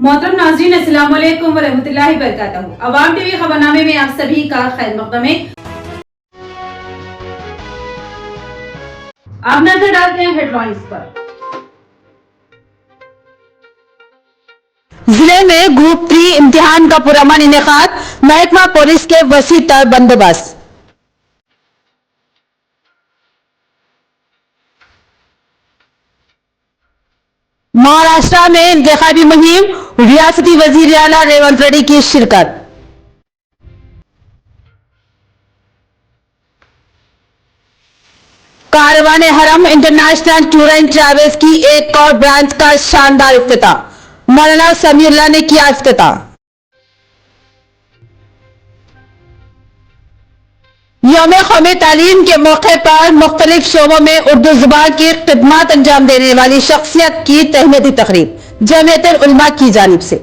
मोहतरम नाज़रीन, अस्सलाम वालेकुम वरहमतुल्लाहि वबरकातुहू। अवाम टीवी खबरनामे में आप सभी का खैर मक़दम है। आप नजर डालते हैं हेडलाइंस पर। जिले में ग्रुप 3 इम्तिहान का पुरअमन इनेकाद, महकमा पुलिस के वसी तर बंदोबस्त। महाराष्ट्र में इंतखाबी मुहिम, रियासती वजीर आला रेवंत रेड्डी की शिरकत। कारवाने हरम इंटरनेशनल टूर एंड ट्रैवल्स की एक और ब्रांच का शानदार इफ्तिताह, मौलाना समीउल्लाह ने किया इफ्तिताह। यौम क़ौमी तालीम के मौके पर मुख्तलिफ शोबों में उर्दू जुबान की खिदमत अंजाम देने वाली शख्सियत की तहनीती तकरीब जमीयत उलमा की जानिब से।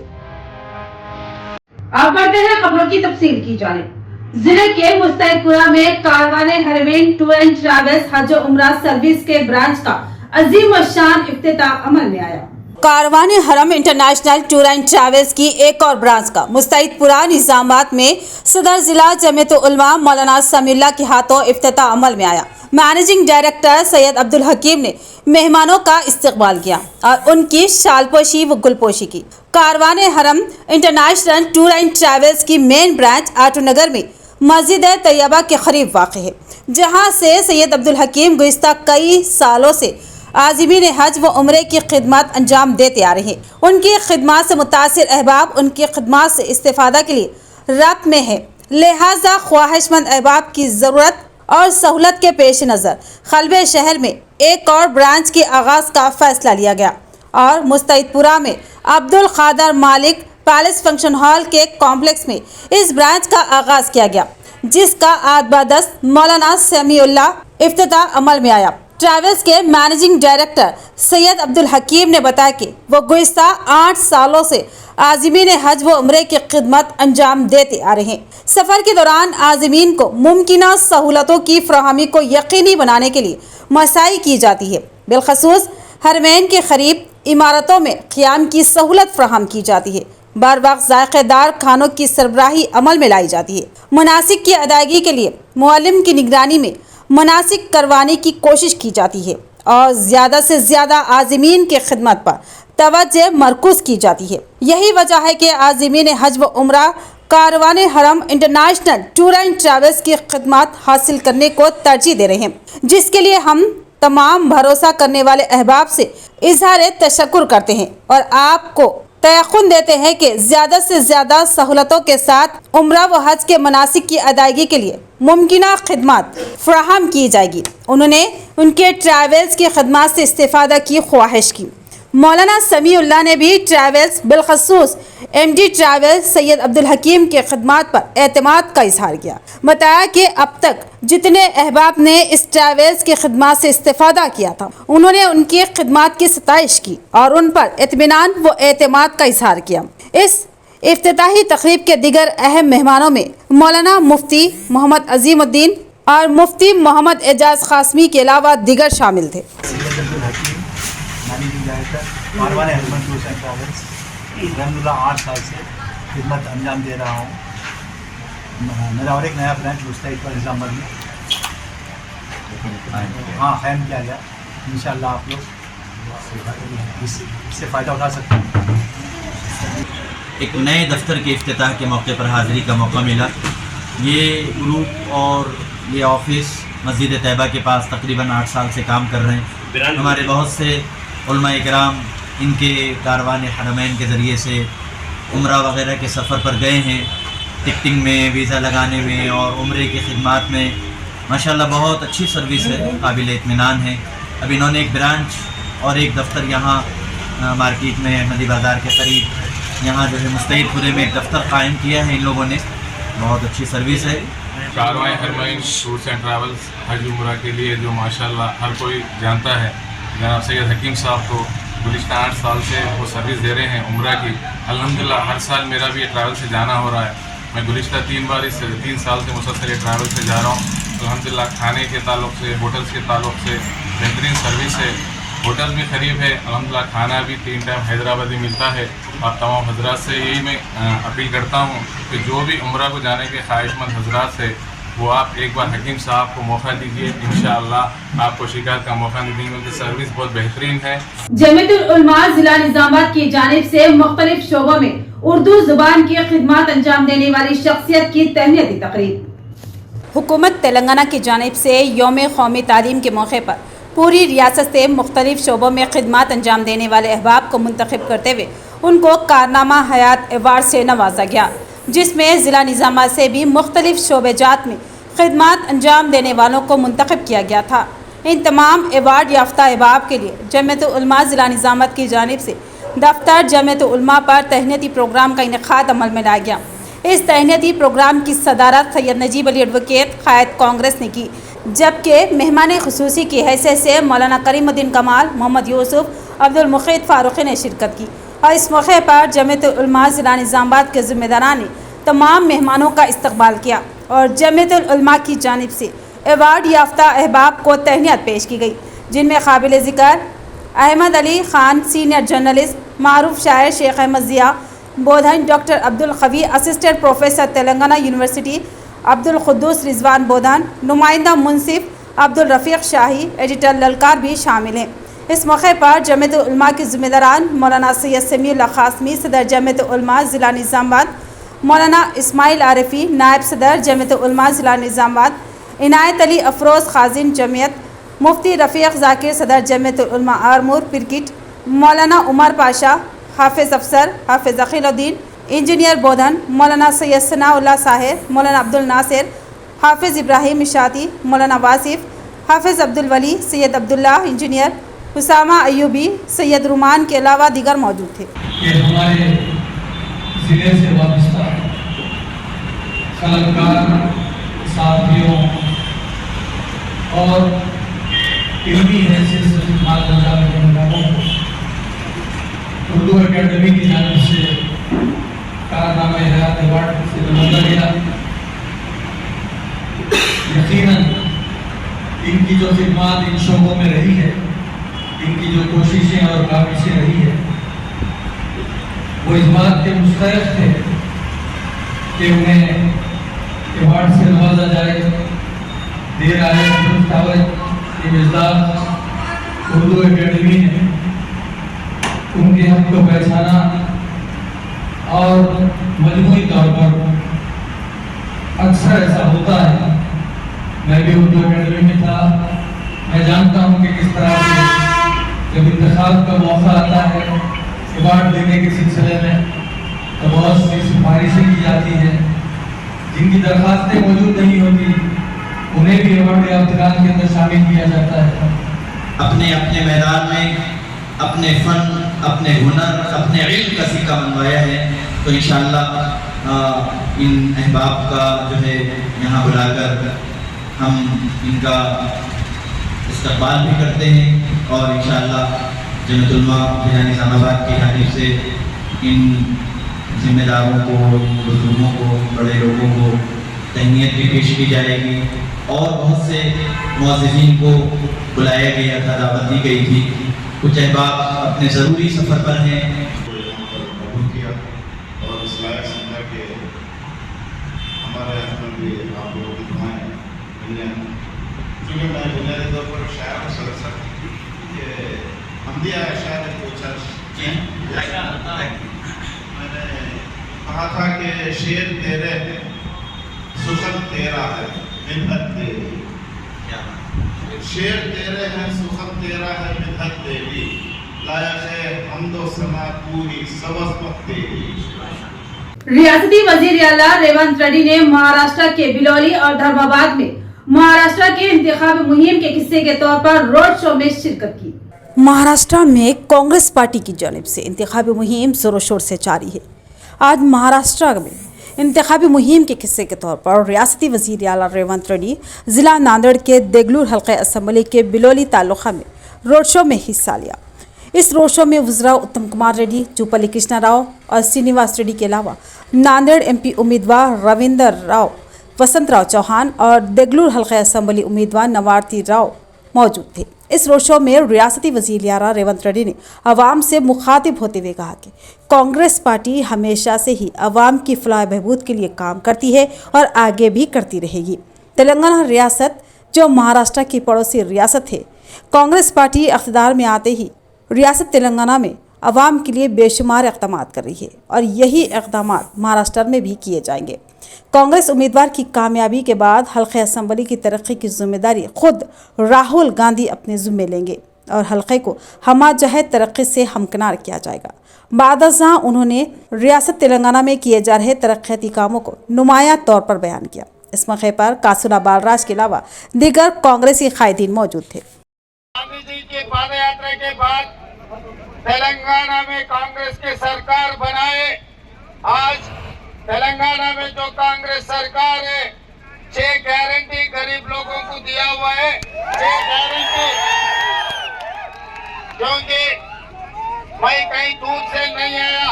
आप बढ़ते हैं खबरों की तफसील की जानिब। जिले के मुस्तैदपुरा में कारवाने हरमैन टूर एंड ट्रैवल्स हज और उम्रा सर्विस के ब्रांच का अजीम शान इफ्तिताह अमल में आया। कारवाने हरम इंटरनेशनल टूर एंड ट्रैवल्स की एक और ब्रांच का मुस्तैदपुरा निजामाबाद में सदर जिला जमीयत उलमा मौलाना समीउल्लाह के हाथों इफ्तिताह अमल में आया। मैनेजिंग डायरेक्टर सैयद अब्दुल हकीम ने मेहमानों का इस्तकबाल किया और उनकी शालपोशी व गुलपोशी की। कारवाने हरम इंटरनेशनल टूर एंड ट्रैवल्स की मेन ब्रांच आटोनगर में मस्जिद तैयबा के करीब वाक़ है, जहां से सैयद अब्दुल हकीम गुज़िश्ता कई सालों से आज़िमीन हज व उम्रे की खिदमत अंजाम देते आ रहे हैं। उनकी खिदमत से मुतासिर अहबाब उनकी खिदमत से इस्तेफादा के लिए रब्त में है, लिहाजा ख्वाहिशमंद अहबाब की ज़रूरत और सहूलत के पेश नज़र खलबे शहर में एक और ब्रांच के आगाज़ का फैसला लिया गया और मुस्तैदपुरा में अब्दुल खादर मालिक पैलेस फंक्शन हॉल के कॉम्प्लेक्स में इस ब्रांच का आगाज़ किया गया, जिसका आद-ब-दस्त मौलाना समीउल्लाह इफ्तिताह अमल में आया। ट्रैवल्स के मैनेजिंग डायरेक्टर सैयद अब्दुल हकीम ने बताया कि वो गुज़िश्ता 8 सालों से आज़िमीन हज व उम्रे की खिदमत अंजाम देते आ रहे हैं। सफ़र के दौरान आज़िमीन को मुमकिना सहूलतों की फराहमी को यकीनी बनाने के लिए मसाई की जाती है। बिलखसूस हरमैन के करीब इमारतों में क़याम की सहूलत फराहम की जाती है। बर वक्त ज़ायक़ेदार खानों की सरबराही अमल में लाई जाती है। मुनासिक की अदायगी के लिए मुअल्लिम की निगरानी में मुनासिक करवाने की कोशिश की जाती है और ज़्यादा से ज़्यादा आज़िमीन की खिदमत पर तवज्जो मरकूज़ की जाती है। यही वजह है कि आज़िमीन हज व उम्रा कारवाने हरम इंटरनेशनल टूर एंड ट्रैवल्स की खिदमत हासिल करने को तरजीह दे रहे हैं, जिसके लिए हम तमाम भरोसा करने वाले अहबाब से इज़हार तशक्कुर करते हैं और आपको तयक़ुन देते हैं कि ज़्यादा से ज़्यादा सहूलतों के साथ उम्रा व हज के मनासिक की अदायगी के लिए मुमकिना खिदमत फराहम की जाएगी। उन्होंने उनके ट्रैवल्स की खिदमत से इस्तेफादा की ख्वाहिश की। मौलाना समीउल्लाह ने भी ट्रैवल्स बिलखसूस MD ट्रैवल्स सैयद अब्दुल हकीम के खिदमत पर एतमाद का इजहार किया। बताया कि अब तक जितने अहबाब ने इस ट्रैवल्स की खिदमत से इस्तेफादा किया था, उन्होंने उनकी खिदमत की सताइश की और उन पर इत्मीनान व एतमाद का इजहार किया। इस इफ्तिताही तकरीब के दिगर अहम मेहमानों में मौलाना मुफ्ती मोहम्मद अजीमुद्दीन और मुफ्ती मोहम्मद एजाज कासमी के अलावा दिगर शामिल थे। कारवाने हरमैन टूर्स एंड ट्रैवल्स अल्हम्दुलिल्लाह 8 साल से खिदमत अंजाम दे रहा हूँ। मेरा और एक नया ब्रांच मुस्तैदपुर निज़ामाबाद में क़ायम किया गया। इंशाअल्लाह आप लोग इससे फ़ायदा उठा सकते हैं। एक नए दफ्तर के इफ्तिताह के मौके पर हाज़िरी का मौका मिला। ये ग्रुप और ये ऑफिस मस्जिद तैयबा के पास तकरीबन 8 साल से काम कर रहे हैं। हमारे बहुत से उलमा इकराम इनके कारवान हरमैन के ज़रिए से उम्रा वग़ैरह के सफ़र पर गए हैं, टिकटिंग में, वीज़ा लगाने में और उम्रे की खिदमत में। माशाल्लाह बहुत अच्छी सर्विस है, काबिल इत्मीनान है। अब इन्होंने एक ब्रांच और एक दफ्तर यहाँ मार्केट में अहमदी बाज़ार के करीब यहाँ जो है मुस्तैदपुरे में एक दफ्तर कायम किया है इन लोगों ने। बहुत अच्छी सर्विस है। कारवाने हरमैन टूर्स एंड ट्रैवल्स हज उम्रा के लिए जो माशाल्लाह हर कोई जानता है, जनाब सैयद हकीम साहब को गुज़िश्ता 8 साल से वो सर्विस दे रहे हैं उम्रा की। अल्हम्दुलिल्लाह हर साल मेरा भी ये ट्रैवल से जाना हो रहा है। मैं गुज़िश्ता 3 बार इस 3 साल से मुसलसल ट्रैवल से जा रहा हूँ। अल्हम्दुलिल्लाह खाने के ताल्लुक़ से, होटल्स के ताल्लुक़ से बेहतरीन सर्विस है। होटल भी करीब है, अल्हम्दुलिल्लाह खाना भी 3 टाइम हैदराबादी मिलता है। और तमाम हजरात से यही मैं अपील करता हूँ कि जो भी उम्रा को जाने के ख्वाहिशमंद हजरात है वो आप एक बार हकीम साहब को मौका दीजिए, इंशाअल्लाह आपको शिकायत का मौका नहीं देंगे। उनकी सर्विस बहुत बेहतरीन है। जमीयतुल उलमा जिला निजामाबाद की जानिब से मुख्तलिफ शोबों में उर्दू जुबान की खिदमत अंजाम देने वाली शख्सियत की तहनीती तकरीब। हुकूमत तेलंगाना की जानिब से यौम कौमी तालीम के मौके पर पूरी रियासत से मुख्तलिफ शोबों में खिदमत अंजाम देने वाले अहबाब को मुंतखब करते हुए उनको कारनामा हयात एवार्ड से नवाजा गया, जिसमें ज़िला निज़ामाबाद से भी मुख्तलिफ शोबेजात में खिदमत अंजाम देने वालों को मुंतखब किया गया था। इन तमाम एवार्ड याफ्ता अहबाब के लिए जमीयतुल उलमा ज़िला निज़ामाबाद की जानिब से दफ्तर जमीयतुल उलमा पर तहनीती प्रोग्राम का इनेकाद अमल में लाया गया। इस तहनीती प्रोग्राम की सदारत सैयद नजीब अली एडवोकेट कायद कांग्रेस ने की, जबकि मेहमान खुसूसी की हैसियत से मौलाना करीमुद्दीन कमाल, मोहम्मद यूसुफ, अब्दुल मुखीद फारूकी ने शिरकत की। और इस मौके पर जमीयतुल उलमा ज़िला निज़ामाबाद के ज़िम्मेदारान ने तमाम मेहमानों का इस्तकबाल किया और जमीयतुल उलमा की जानिब से एवार्ड याफ्ता अहबाब को तहनीत पेश की गई, जिनमें काबिल ज़िक्र अहमद अली ख़ान, सीनियर जर्नलिस्ट, मारूफ शायर Sheikh Ahmed Zia Bodhan, doctor Abdul Khavi, assistant professor Telangana university, Abdul Quddus Rizwan Bodhan, नुमाइंदा मुंसिफ अब्दुल रफ़ीक शाही, एडिटर ललकार भी शामिल हैं। इस मौके पर जमीयतुल उलमा के ज़िम्मेदारान मौलाना सैयद समीउल्लाह क़ासमी, सदर जमीयतुल उलमा ज़िला निज़ामाबाद, मौलाना इस्माइल आरिफी, नायब सदर जमीयतुल उलमा ज़िला निज़ामाबाद, इनायत अली अफरोज़ ख़ाज़िन जमीयत, मुफ्ती रफ़ीक ज़ाकिर, सदर जमीयतुल उलमा आरमूर पिरकिट, मौलाना उमर पाशा, हाफिज़ अफसर, हाफिज़ अखीलुद्दीन, इंजीनियर बोधन, मौलाना सैयद सनाउल्लाह साहिर, मौलाना अब्दुल नासिर, हाफिज़ इब्राहिम इशाती, मौलाना वासिफ़, हाफिज़ अब्दुल वली, सैयद अब्दुल्ला इंजीनियर, हुसामा अयूबी, सैयद रुमान के अलावा दीगर मौजूद थे। ये हमारे ज़िले से वाबस्ता कलाकार साथियों और इल्मी हैसियत से खिदमत अंजाम देने वालों को उर्दू अकेडमी की जानिब से कारनामा हयात अवार्ड से नवाजा गया। यकीनन इनकी जो खिदमत इन शोबों में रही है, इनकी जो कोशिशें और काविशें रही है, वो इस बात के मुस्तहक़ थे कि उन्हें अवार्ड से नवाजा जाए। देर आए उर्दू अकेडमी ने उनके हक़ को पहचाना और मजमूई तौर पर अक्सर ऐसा होता है, मैं भी उर्दू अकेडमी में था, मैं जानता हूँ कि किस तरह से जब इंतखाब का मौका आता है अवार्ड देने के सिलसिले में तो बहुत सी सिफारिशें की जाती हैं, जिनकी दरख्वास्तें मौजूद नहीं होती उन्हें भी अवार्ड याफ्तान के अंदर शामिल किया जाता है। अपने अपने मैदान में अपने फ़न, अपने हुनर, अपने इल्म का सिक्का मनवाया है, तो इंशाअल्लाह इन अहबाब का जो है यहाँ बुलाकर हम इनका इस्तकबाल भी करते हैं और इंशाअल्लाह जमीयतुल उलमा ज़िला निज़ामाबाद की जानिब से इन ज़िम्मेदारों को, बुजुर्गों को, बड़े लोगों को तहनीत भी पेश की जाएगी और बहुत से मुअज़्ज़िज़ीन को बुलाया गया था, दावत दी गई थी। कुछ अहबाब अपने ज़रूरी सफ़र पर हैं। कबूल किया और इस लायक समझा कि हमारे यहाँ भी आप लोगों की दुआएं मिलें। चूँकि मैं बुनियादी तौर पर शायर और सदस्य कि हमदिया शायर पूछा मैंने कहा था कि शेर तेरे सुखद तेरा है मिन्नत तेरी, शेर तेरे हैं सुखद तेरा है मिन्नत तेरी, लायक है हमदो सना पूरी सबक तेरी। रियासती वजीर आला रेवंत रेड्डी ने महाराष्ट्र के बिलौली और धर्माबाद में महाराष्ट्र के इंतखाबी मुहिम के हिस्से के तौर पर रोड शो में शिरकत की। महाराष्ट्र में कांग्रेस पार्टी की जानिब से इंतखाबी मुहिम जोरों शोर से जारी है। आज महाराष्ट्र में इंतखाबी मुहिम के हिस्से के तौर पर रियासती वज़ीर आला रेवंत रेड्डी ज़िला नांदेड़ के देगलूर हल्के असम्बली के बिलौली तालुका में रोड शो में हिस्सा लिया। इस रोड शो में वज़रा उत्तम कुमार रेड्डी, जूपल्ली कृष्णा राव और श्रीनिवास रेड्डी के अलावा नांदेड़ MP उम्मीदवार रविंदर राव, वसंत राव चौहान और देगलूर हल्के असम्बली उम्मीदवार नवारती राव मौजूद थे। इस रोड शो में रियासती वजीर आला रेवंत रेड्डी ने अवाम से मुखातिब होते हुए कहा कि कांग्रेस पार्टी हमेशा से ही अवाम की फलाह बहबूद के लिए काम करती है और आगे भी करती रहेगी। तेलंगाना रियासत जो महाराष्ट्र की पड़ोसी रियासत है, कांग्रेस पार्टी इक़्तिदार में आते ही रियासत तेलंगाना में अवाम के लिए बेशुमार इक़दामात कर रही है और यही इक़दामात महाराष्ट्र में भी किए जाएंगे। कांग्रेस उम्मीदवार की कामयाबी के बाद हल्के असम्बली की तरक्की की जिम्मेदारी खुद राहुल गांधी अपने ज़िम्मे लेंगे और हल्के को हमाजहत तरक्की से हमकिनार किया जाएगा। बादशाह उन्होंने रियासत तेलंगाना में किए जा रहे तरक्याती कामों को नुमाया तौर पर बयान किया। इस मौके पर कासुला बालराज के अलावा दीगर कांग्रेसी कायदीन मौजूद थे। गांधी जी की पाद यात्रा के बाद तेलंगाना में कांग्रेस की सरकार बनाए। आज तेलंगाना में जो कांग्रेस सरकार है, 6 गारंटी गरीब लोगों को दिया हुआ है। 6 गारंटी, क्योंकि मैं कहीं दूर से नहीं आया,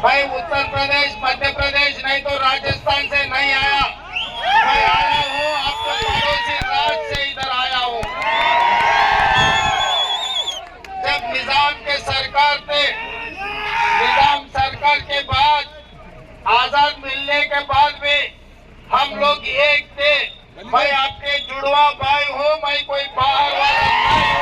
मैं उत्तर प्रदेश, मध्य प्रदेश नहीं तो राजस्थान से नहीं आया, मैं आया हूँ आपके पड़ोसी राज्य से इधर आया हूँ। जब निजाम के सरकार थे, निजाम सरकार के बाद आजाद मिलने के बाद भी हम लोग एक थे। मैं आपके जुड़वा भाई हूँ, मैं कोई बाहर वाला नहीं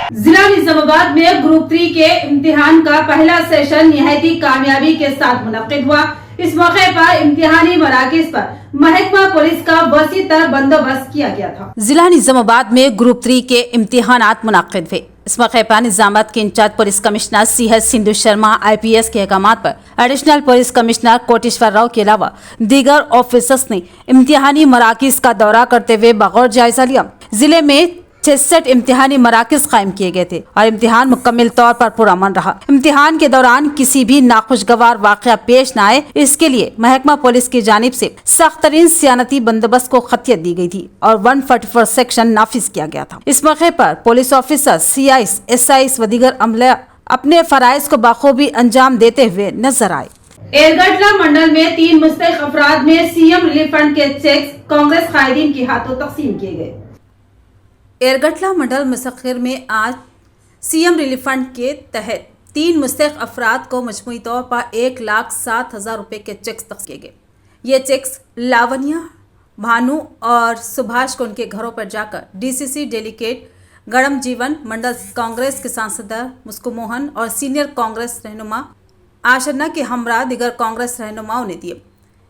हूँ। जिला निजामाबाद में ग्रुप 3 के इम्तिहान का पहला सेशन निहायती कामयाबी के साथ मुनक्किद हुआ। इस मौके पर इम्तिहानी मराकिज पर महकमा पुलिस का वसी तर बंदोबस्त किया गया था। जिला निजामाबाद में ग्रुप 3 के इम्तिहानात मुनक्किद हुए। इस मौके पर निजामाबाद के incharge police commissioner CH Sindhu Sharma IPS के अहकामात पर additional police commissioner Koteshwar Rao के अलावा दीगर ऑफिसर्स ने इम्तिहानी मराकिज का दौरा करते हुए बगौर जायजा लिया। जिले में 66 इम्तिहानी मराकिज कायम किए गए थे और इम्तिहान मुकम्मल तौर पर पुरअमन रहा। इम्तिहान के दौरान किसी भी नाखुशगवार वाक़या पेश न आए, इसके लिए महकमा पुलिस की जानिब से सख्त तरीन सियानती बंदोबस्त को खतियत दी गई थी और 144 सेक्शन नाफिज किया गया था। इस मौके पर पुलिस ऑफिसर CIs, SIs व दीगर अमला अपने फराइज को बखूबी अंजाम देते हुए नजर आए। एरगटला मंडल में 3 मुस्तहिक अफराद में CM रिलीफ फंड के चेक्स कांग्रेस कायदीन के हाथों तकसीम किए गए। एरगटला मंडल मुसख्खर में आज CM रिलीफ फंड के तहत 3 मुस्तहिक अफराद को मजमूई तौर पर 1,07,000 रुपये के चेक्स तकसीम किए गए। ये चेक्स लावनिया, भानु और सुभाष को उनके घरों पर जाकर DCC डेलीगेट गड़म जीवन, मंडल कांग्रेस के सांसद मुस्कु मोहन और सीनियर कांग्रेस रहनुमा आशना के हमरा दीगर कांग्रेस रहनुमाओं ने दिए।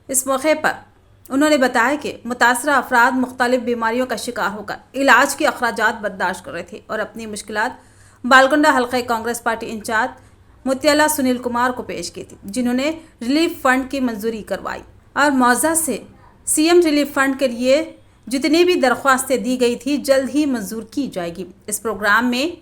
इस मौके पर उन्होंने बताया कि मुतासरा अफराद मुख्तलिफ बीमारियों का शिकार होकर इलाज के अखराजात बर्दाश्त कर रहे थे और अपनी मुश्किलात बालकुंडा हल्का कांग्रेस पार्टी इंचार्ज मुत्याला सुनील कुमार को पेश की थी, जिन्होंने रिलीफ फंड की मंजूरी करवाई और मौजा से CM रिलीफ फंड के लिए जितनी भी दरख्वास्तें दी गई थी जल्द ही मंजूर की जाएगी। इस प्रोग्राम में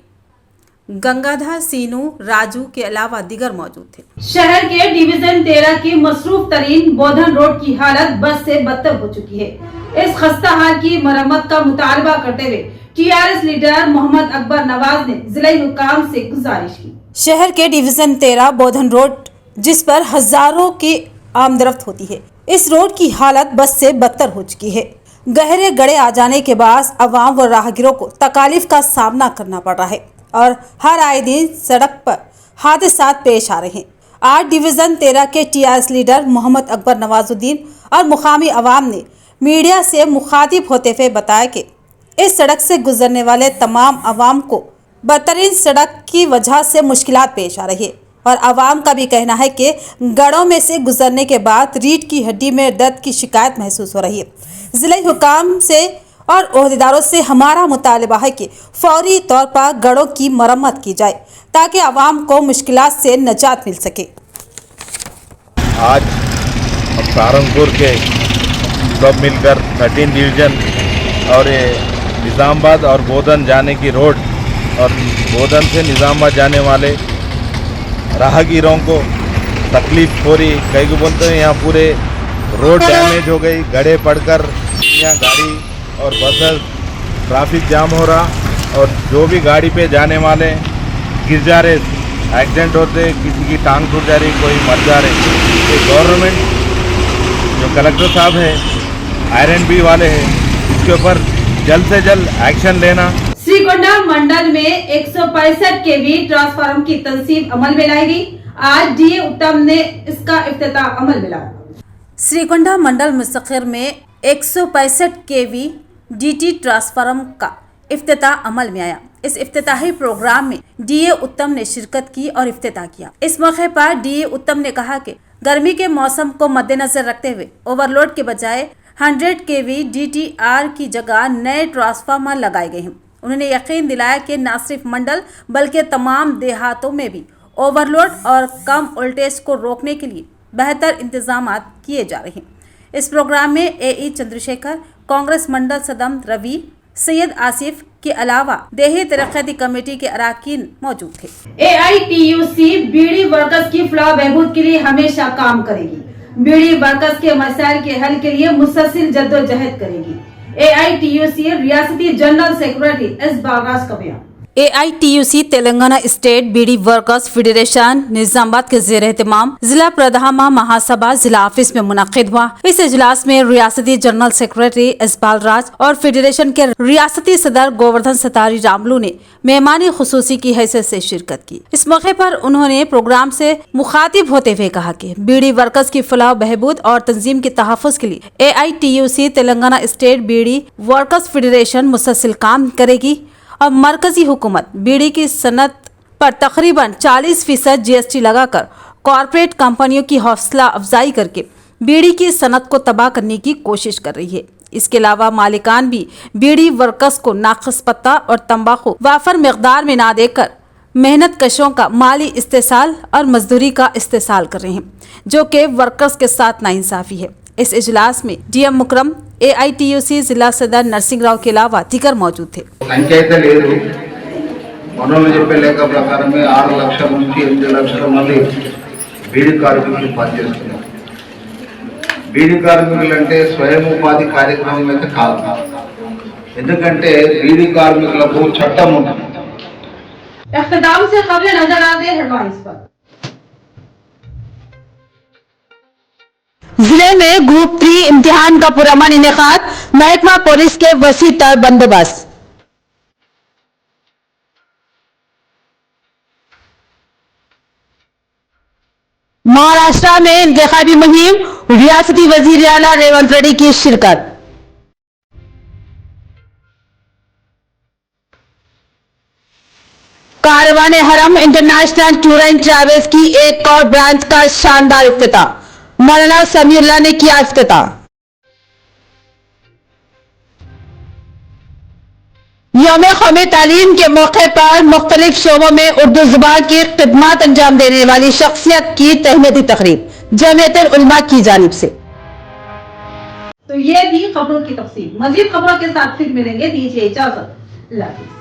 गंगाधर, सीनू, राजू के अलावा दीगर मौजूद थे। शहर के डिवीजन 13 की मसरूफ तरीन बोधन रोड की हालत बद से बदतर हो चुकी है। इस खस्ता हाल की मरम्मत का मुतालबा करते हुए TRS लीडर मोहम्मद अकबर नवाज ने जिला हुकाम से गुजारिश की। शहर के डिवीजन 13 बोधन रोड, जिस पर हजारों की आमदरफ्त होती है, इस रोड की हालत बद से बदतर हो चुकी है। गहरे गड़े आ जाने के बाद अवाम व राहगीरों को तकालीफ का सामना करना पड़ रहा है और हर आए दिन सड़क पर हादसात पेश आ रहे हैं। आज डिवीज़न 13 के TRS लीडर मोहम्मद अकबर नवाजुद्दीन और मुकामी अवाम ने मीडिया से मुखातिब होते हुए बताया कि इस सड़क से गुजरने वाले तमाम अवाम को बदतरीन सड़क की वजह से मुश्किलात पेश आ रही है और अवाम का भी कहना है कि गड़ों में से गुजरने के बाद रीढ़ की हड्डी में दर्द की शिकायत महसूस हो रही है। ज़िला हुकाम से और ओहदेदारों से हमारा मुतालबा है कि फौरी तौर पर गड़ों की मरम्मत की जाए ताकि आवाम को मुश्किलात से निजात मिल सके। आज हम सहारनपुर के सब मिलकर 13 डिवीज़न और निज़ामाबाद और बोधन जाने की रोड और बोधन से निज़ामाबाद जाने वाले राहगीरों को तकलीफ हो रही, कई को बोलते हैं यहाँ पूरे रोड डैमेज हो गई, गड्ढे पड़कर यहाँ गाड़ी और बस ट्रैफिक जाम हो रहा और जो भी गाड़ी पे जाने वाले गिर जा रहे, एक्सीडेंट होते, किसी की टांग टूट जा रही, कोई मर जा रहे। ये गवर्नमेंट जो कलेक्टर साहब है, IRNB वाले हैं, इसके ऊपर जल्द से जल्द एक्शन लेना। श्रीगोंडा मंडल में 165 केवी ट्रांसफार्मर की तंसीब अमल में लाई गई। आज डीए उत्तम ने इसका इफ्तिताह अमल में लाया। श्रीगोंडा मंडल मुस्तखर में 165 केवी डीटी ट्रांसफार्मर का इफ्तिताह अमल में आया। इस इफ्तिताही प्रोग्राम में डीए उत्तम ने शिरकत की और इफ्तिताह किया। इस मौके पर डीए उत्तम ने कहा कि गर्मी के मौसम को मद्देनजर रखते हुए ओवरलोड के बजाय 100 केवी डीटीआर की जगह नए ट्रांसफार्मर लगाए गए हैं। उन्होंने यकीन दिलाया कि न सिर्फ मंडल बल्कि तमाम देहातों में भी ओवरलोड और कम वोल्टेज को रोकने के लिए बेहतर इंतजाम किए जा रहे हैं। इस प्रोग्राम में एई चंद्रशेखर, कांग्रेस मंडल सदम रवि, सैयद आसिफ के अलावा देही तरक्की कमेटी के अरकान मौजूद थे। AITUC बीड़ी वर्कर्स की फलाह बहबूद के लिए हमेशा काम करेगी। बीड़ी वर्कर्स के मसाइल के हल के लिए मुसलसल जद्दोजहद करेगी। AITUC रियासती जनरल सेक्रेटरी एस बालराज का बयान। AITUC तेलंगाना स्टेट बीड़ी वर्कर्स फेडरेशन निजामाबाद के ज़ेर एहतमाम जिला प्रधान महासभा जिला ऑफिस में मुनक्किद हुआ। इस इजलास में रियासती जनरल सेक्रेटरी एस बालराज और फेडरेशन के रियासती सदर गोवर्धन सतारी रामलू ने मेहमानी खुसूसी की हैसियत से शिरकत की। इस मौके पर उन्होंने प्रोग्राम से मुखातिब होते हुए कहा कि बीड़ी वर्कर्स की फलाह बहबूद और तंजीम के तहफ़्फ़ुज़ के लिए AITUC तेलंगाना स्टेट बीड़ी वर्कर्स फेडरेशन मुसलसल काम करेगी और मरकजी हुकूमत बीड़ी की सनत पर तकरीबन 40% GST लगाकर कॉरपोरेट कंपनियों की हौसला अफजाई करके बीड़ी की सनत को तबाह करने की कोशिश कर रही है। इसके अलावा मालिकान भी बीड़ी वर्कर्स को नाक़िस पत्ता और तंबाकू वाफर मकदार में ना देकर मेहनत कशों का माली इस्तेसाल और मजदूरी का इस्तेसाल कर रहे हैं, जो कि वर्कर्स के साथ नाइंसाफ़ी है। इस इजलास में DM मुकरम, AITUC जिला सदर नरसिंह राव के अलावा दीगर मौजूद थे। సంఖ్య అయితే లేదు, మనోళ్ళు చెప్పే లెక్క ప్రకారమే 6 లక్షల నుంచి 8 లక్షల మంది బీడీ కార్మికులు పనిచేస్తున్నారు. బీడీ కార్మికులు అంటే స్వయం ఉపాధి కార్యక్రమం అయితే కాదు, ఎందుకంటే బీడీ కార్మికులకు చట్టం ఉంది। इख्तिताम से खबरें नजर आते हेडलाइंस पर। जिले में ग्रुप 3 इम्तिहान का पुरअमन इनेकाद, महकमा पुलिस के वसी तर बंदोबस्त। महाराष्ट्र में इंतखाबी मुहिम, रियासती वजीर आला रेवंत रेड्डी की शिरकत। कारवाने हरम इंटरनेशनल टूर एंड ट्रैवल्स की एक और ब्रांच का शानदार इफ्तिताह, मौलाना समीउल्लाह ने किया इफ्तिताह। यौम क़ौमी तालीम के मौके पर मुख्तलिफ शोबों में उर्दू ज़ुबान की खिदमत अंजाम देने वाली शख्सियत की तहनीती तकरीब जमीयतुल उलमा की जानिब से। तो ये थी खबरों की तफसील। मजीद खबरों के साथ फिर मिलेंगे, दीजिए इजाजत। अल्लाह हाफ़िज़।